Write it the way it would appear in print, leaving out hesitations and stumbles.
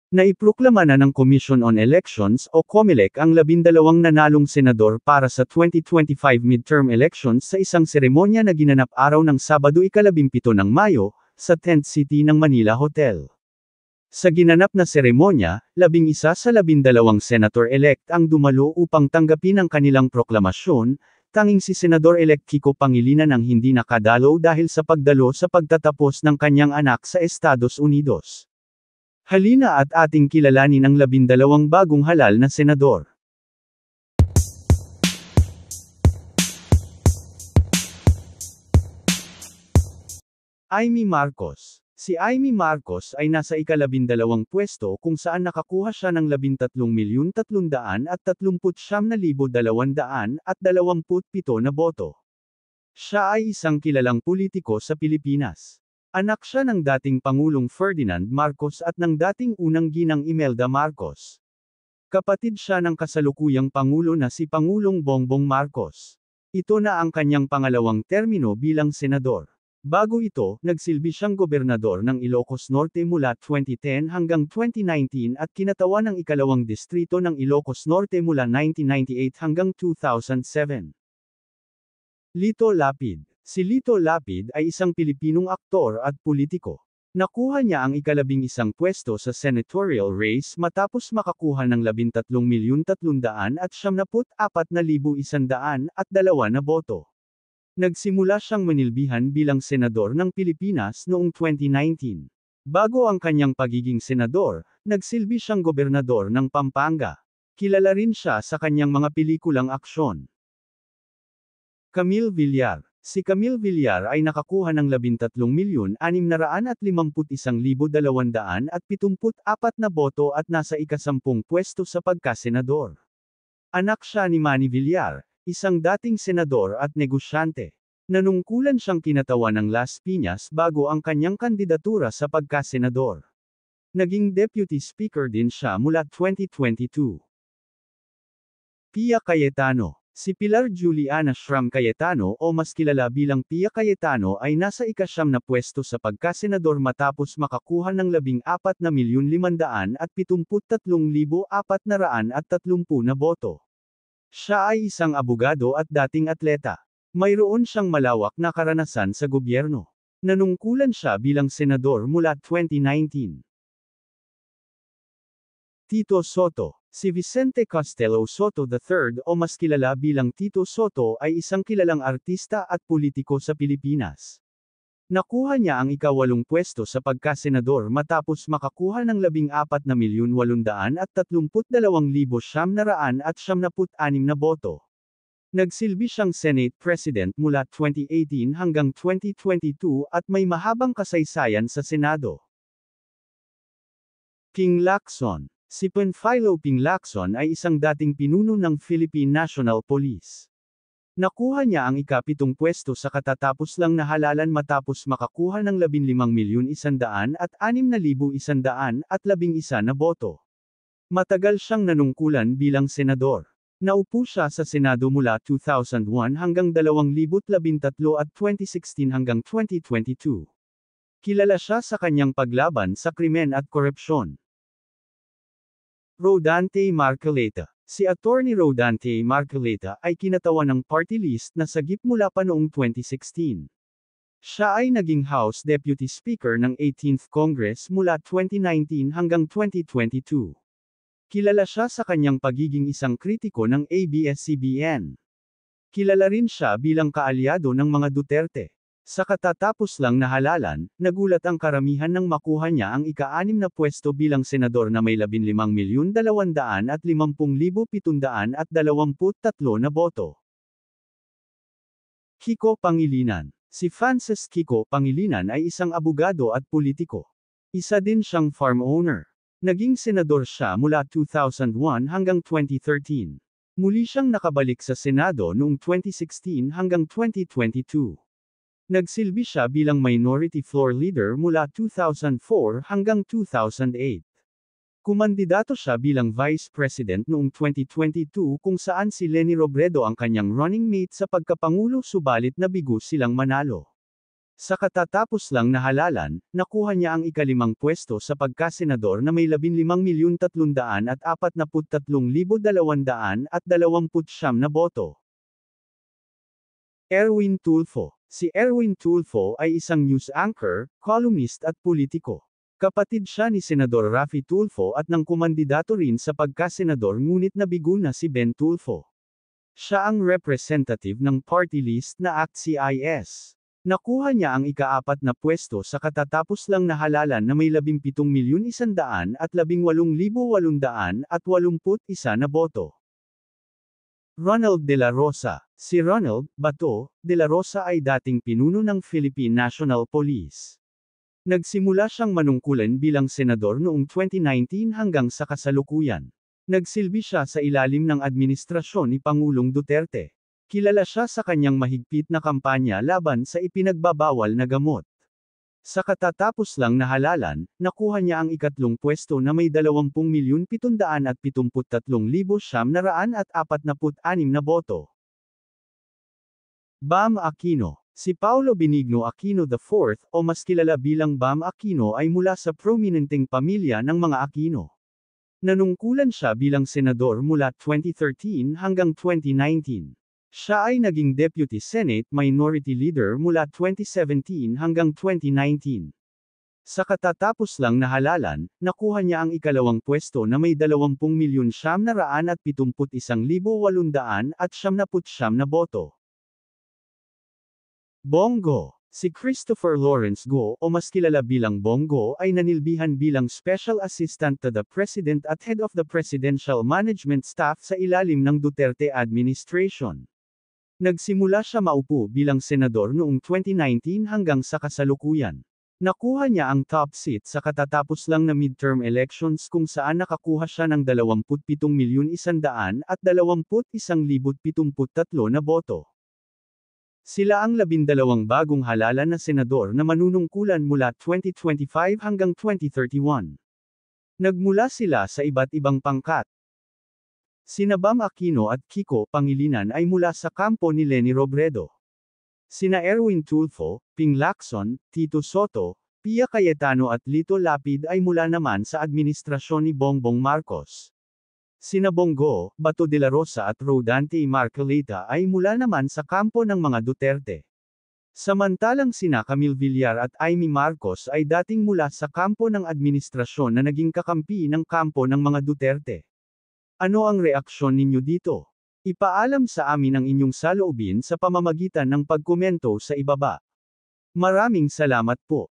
Naiproklama na ng Commission on Elections o COMELEC ang 12 nanalong senador para sa 2025 midterm elections sa isang seremonya na ginanap araw ng Sabado 17 ng Mayo, sa Tent City ng Manila Hotel. Sa ginanap na seremonya, 11 sa 12 senator-elect ang dumalo upang tanggapin ang kanilang proklamasyon, tanging si Senador-elect Kiko Pangilinan ang hindi nakadalo dahil sa pagdalo sa pagtatapos ng kanyang anak sa Estados Unidos. Halina at ating kilalanin ang 12 bagong halal na senador. Amy Marcos. Si Amy Marcos ay nasa ika-12 pwesto kung saan nakakuha siya ng 13,339,227 na boto. Siya ay isang kilalang politiko sa Pilipinas. Anak siya ng dating Pangulong Ferdinand Marcos at ng dating unang ginang Imelda Marcos. Kapatid siya ng kasalukuyang Pangulo na si Pangulong Bongbong Marcos. Ito na ang kanyang pangalawang termino bilang senador. Bago ito, nagsilbi siyang gobernador ng Ilocos Norte mula 2010 hanggang 2019 at kinatawan ng ikalawang distrito ng Ilocos Norte mula 1998 hanggang 2007. Lito Lapid. Si Lito Lapid ay isang Pilipinong aktor at politiko. Nakuha niya ang ika-11 pwesto sa senatorial race matapos makakuha ng 13,374,102 na boto. Nagsimula siyang manilbihan bilang senador ng Pilipinas noong 2019. Bago ang kanyang pagiging senador, nagsilbi siyang gobernador ng Pampanga. Kilala rin siya sa kanyang mga pelikulang aksyon. Camille Villar. Si Camille Villar ay nakakuha ng 13,651,274 na boto at nasa ika-10 pwesto sa pagkasenador. Anak siya ni Manny Villar, isang dating senador at negosyante. Nanungkulan siyang kinatawan ng Las Piñas bago ang kanyang kandidatura sa pagkasenador. Naging deputy speaker din siya mula 2022. Pia Cayetano. Si Pilar Juliana Shram Cayetano o mas kilala bilang Pia Cayetano ay nasa ika-9 na pwesto sa pagkasenador matapos makakuha ng 14,573,430 na boto. Siya ay isang abogado at dating atleta. Mayroon siyang malawak na karanasan sa gobyerno. Nanungkulan siya bilang senador mula 2019. Tito Soto. Si Vicente Costello Soto III o mas kilala bilang Tito Soto ay isang kilalang artista at politiko sa Pilipinas. Nakuha niya ang ika-8 pwesto sa pagkasenador matapos makakuha ng 14,832,976 na boto. Nagsilbi siyang Senate President mula 2018 hanggang 2022 at may mahabang kasaysayan sa Senado. Ping Lacson. Si Panfilo Ping Lacson ay isang dating pinuno ng Philippine National Police. Nakuha niya ang ika-7 pwesto sa katatapos lang na halalan matapos makakuha ng 15,106,111 na boto. Matagal siyang nanungkulan bilang senador. Naupo siya sa Senado mula 2001 hanggang 2013 at 2016 hanggang 2022. Kilala siya sa kanyang paglaban sa krimen at korupsyon. Rodante Marcoleta. Si Attorney Rodante Marcoleta ay kinatawan ng party list na sagip mula pa noong 2016. Siya ay naging House Deputy Speaker ng 18th Congress mula 2019 hanggang 2022. Kilala siya sa kanyang pagiging isang kritiko ng ABS-CBN. Kilala rin siya bilang kaalyado ng mga Duterte. Sa katatapos lang na halalan, nagulat ang karamihan nang makuha niya ang ika-6 na pwesto bilang senador na may 15,250,723 na boto. Kiko Pangilinan. Si Francis Kiko Pangilinan ay isang abogado at politiko. Isa din siyang farm owner. Naging senador siya mula 2001 hanggang 2013. Muli siyang nakabalik sa Senado noong 2016 hanggang 2022. Nagsilbi siya bilang Minority Floor Leader mula 2004 hanggang 2008. Kumandidato siya bilang Vice President noong 2022 kung saan si Leni Robredo ang kanyang running mate sa pagkapangulo subalit nabigo silang manalo. Sa katatapos lang na halalan, nakuha niya ang ikalimang pwesto sa pagkasenador na may 15,343,229 na boto. Erwin Tulfo. Si Erwin Tulfo ay isang news anchor, columnist at politiko. Kapatid siya ni Senador Raffy Tulfo at nang kumandidato rin sa pagkasenador ngunit nabigo na si Ben Tulfo. Siya ang representative ng party list na ACT-CIS. Nakuha niya ang ika-4 na pwesto sa katatapos lang na halalan na may 17,118,881 na boto. Ronald De La Rosa. Si Ronald Bato De La Rosa ay dating pinuno ng Philippine National Police. Nagsimula siyang manungkulan bilang senador noong 2019 hanggang sa kasalukuyan. Nagsilbi siya sa ilalim ng administrasyon ni Pangulong Duterte. Kilala siya sa kanyang mahigpit na kampanya laban sa ipinagbabawal na gamot. Sa katatapos lang na halalan, nakuha niya ang ikatlong pwesto na may 20,773,946 na boto. Bam Aquino. Si Paulo Benigno Aquino IV, o mas kilala bilang Bam Aquino ay mula sa prominenteng pamilya ng mga Aquino. Nanungkulan siya bilang senador mula 2013 hanggang 2019. Siya ay naging Deputy Senate Minority Leader mula 2017 hanggang 2019. Sa katatapos lang na halalan, nakuha niya ang ikalawang pwesto na may 20,771,879 na boto. Bongo. Si Christopher Lawrence Go o mas kilala bilang Bongo ay nanilbihan bilang Special Assistant to the President at Head of the Presidential Management Staff sa ilalim ng Duterte administration. Nagsimula siya maupo bilang senador noong 2019 hanggang sa kasalukuyan. Nakuha niya ang top seat sa katatapos lang na midterm elections kung saan nakakuha siya ng 27,121,073 na boto. Sila ang 12 bagong halalan na senador na manunungkulan mula 2025 hanggang 2031. Nagmula sila sa iba't ibang pangkat. Sina Bam Aquino at Kiko Pangilinan ay mula sa kampo ni Leni Robredo. Sina Erwin Tulfo, Ping Lacson, Tito Soto, Pia Cayetano at Lito Lapid ay mula naman sa administrasyon ni Bongbong Marcos. Sina Bongo, Bato de la Rosa at Rodante Marcoleta ay mula naman sa kampo ng mga Duterte. Samantalang sina Camille Villar at Amy Marcos ay dating mula sa kampo ng administrasyon na naging kakampi ng kampo ng mga Duterte. Ano ang reaksyon ninyo dito? Ipaalam sa amin ang inyong saloobin sa pamamagitan ng pagkomento sa ibaba. Maraming salamat po.